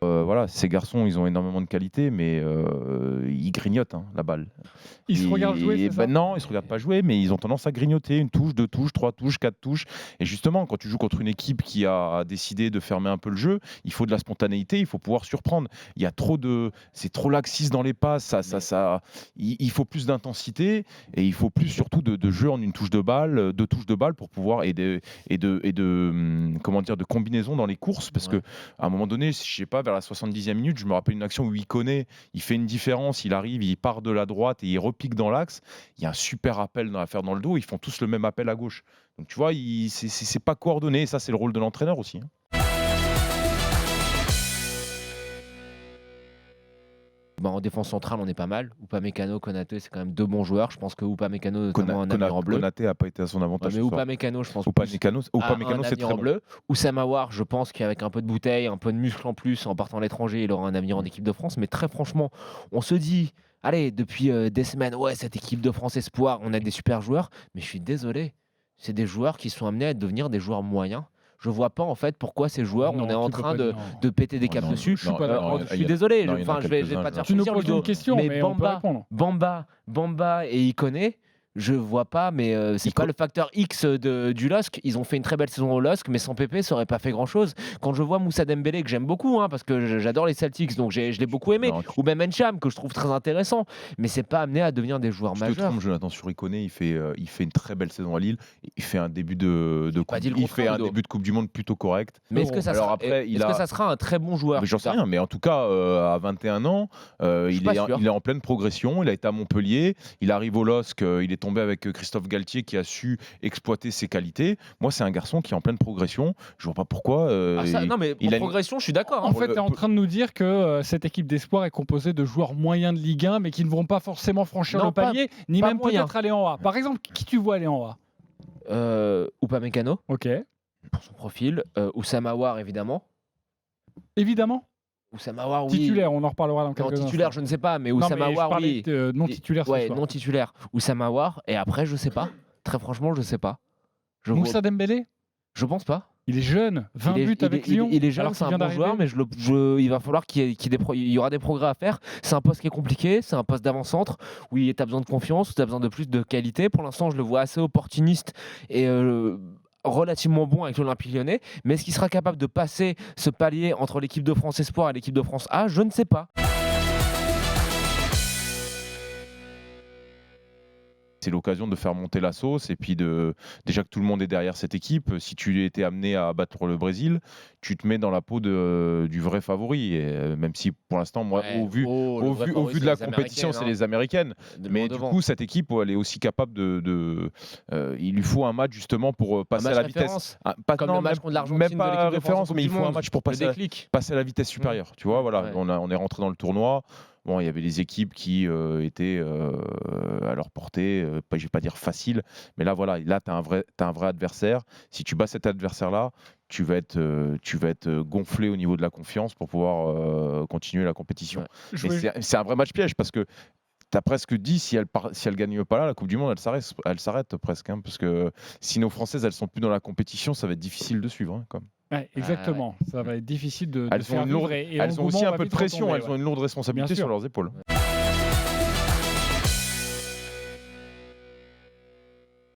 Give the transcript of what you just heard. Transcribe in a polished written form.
Voilà, ces garçons, ils ont énormément de qualité, mais ils grignotent, hein, la balle. Ils se regardent jouer, c'est ça? Non, ils se regardent pas jouer, mais ils ont tendance à grignoter 1 touche, 2 touches, 3 touches, 4 touches et justement, quand tu joues contre une équipe qui a décidé de fermer un peu le jeu, il faut de la spontanéité, il faut pouvoir surprendre. Il y a trop de c'est trop laxiste dans les passes, il faut plus d'intensité et il faut plus surtout de jeu en 1 touche de balle, 2 touches de balle pour pouvoir comment dire? De combinaison dans les courses parce Ouais. qu'à un moment donné, je sais pas, vers la 70e minute, je me rappelle une action où Ikoné, il fait une différence, il arrive, il part de la droite et il repique dans l'axe. Il y a un super appel à faire dans le dos, ils font tous le même appel à gauche. Donc tu vois, c'est pas coordonné et ça, c'est le rôle de l'entraîneur aussi, hein. Bah, en défense centrale, on est pas mal. Upamecano, Konaté, c'est quand même 2 bons joueurs. Je pense que Upamecano, notamment, un avenir en bleu. Konaté n'a pas été à son Ouais, avantage mais ce soir. Upamecano, je pense Upamecano, un c'est avenir très en bon. bleu. Oussama Aouar, je pense qu'avec un peu de bouteille, un peu de muscle en plus, en partant à l'étranger, il aura un avenir en équipe de France. Mais très franchement, on se dit, allez, depuis des semaines, ouais, cette équipe de France espoir, on a des super joueurs. Mais je suis désolé, c'est des joueurs qui sont amenés à devenir des joueurs moyens. Je vois pas en fait pourquoi ces joueurs, on est en train de péter des câbles non, dessus. non, je suis il y a- désolé, non, il y en a enfin, je vais quelques-uns, pas te faire Tu nous plaisir, poses Ludo. une question, mais on peut répondre. Bamba et Ikoné, je vois pas, mais c'est pas le facteur X du LOSC. Ils ont fait une très belle saison au LOSC, mais sans Pépé, ça aurait pas fait grand-chose. Quand je vois Moussa Dembélé, que j'aime beaucoup, hein, parce que j'adore les Celtics, donc je l'ai beaucoup aimé, Non, ou même Encham, que je trouve très intéressant, mais c'est pas amené à devenir des joueurs Je te majeurs. trompe, Jonathan, sur Ikoné, il fait une très belle saison à Lille. Il fait un début de coupe, pas dit le il contraire, fait un Ludo. début de Coupe du Monde plutôt correct. Mais est-ce que ça Alors sera, après, est-ce que ça sera un très bon joueur Mais j'en plus sais tard rien, mais en tout cas, à 21 ans, suis pas sûr. il est en pleine progression. Il a été à Montpellier, il arrive au LOSC, il est tombé avec Christophe Galtier qui a su exploiter ses qualités. Moi, c'est un garçon qui est en pleine progression. Je vois pas pourquoi. Non, mais il pour a une- progression, je suis d'accord. En hein. fait, tu es en train de nous dire que cette équipe d'espoir est composée de joueurs moyens de Ligue 1, mais qui ne vont pas forcément franchir Non, le palier, ni pas même moyen. peut-être aller en A. Par exemple, qui tu vois aller en A? Upamecano, Ok. pour son profil. Oussama Aouar, évidemment. Évidemment. Oussama Aouar, oui. Titulaire, on en reparlera dans Non, quelques titulaire, instants. je ne sais pas, mais Non, Oussama mais je Aouar, parlais oui. de non titulaire ce Ouais, soir. non titulaire. Oussama Aouar, et après, je sais pas. Très franchement, je sais pas. Moussa Dembélé, Je pense pas. il est jeune, 20 buts avec Lyon. Il est jeune, alors c'est qu'il un vient bon joueur, mais il va falloir qu'il y aura des progrès à faire. C'est un poste qui est compliqué, c'est un poste d'avant-centre où tu as besoin de confiance, où tu as besoin de plus de qualité. Pour l'instant, je le vois assez opportuniste et relativement bon avec l'Olympique Lyonnais. Mais est-ce qu'il sera capable de passer ce palier entre l'équipe de France Espoir et l'équipe de France A? Je ne sais pas. C'est l'occasion de faire monter la sauce et puis déjà que tout le monde est derrière cette équipe. Si tu étais amené à battre le Brésil, tu te mets dans la peau du vrai favori. Et même si pour l'instant, moi, Ouais, au vu de la compétition, c'est les Américaines. Mais du coup, cette équipe, elle est aussi capable il lui faut un match justement pour passer à la vitesse. Comme le match contre l'Argentine Même de pas l'équipe de France référence, en mais il Coupe faut du un Monde. match pour Le déclic. passer à la vitesse supérieure. Tu vois, voilà, Ouais. on est rentré dans le tournoi. Bon, il y avait des équipes qui étaient à leur portée, je ne vais pas dire facile, mais là, voilà, là, tu as un vrai adversaire. Si tu bats cet adversaire-là, tu vas être gonflé au niveau de la confiance pour pouvoir continuer la compétition. Ouais. Mais c'est un vrai match piège parce que tu as presque dit, si elle gagne pas là, la Coupe du Monde, elle s'arrête presque. Hein, parce que si nos Françaises, elles sont plus dans la compétition, ça va être difficile de suivre. Hein, comme. Ouais, exactement. Ça va être difficile de Elles faire ont, vivre elles ont aussi un peu de pression, elles ont une lourde responsabilité Bien sûr. sur leurs épaules. Ouais.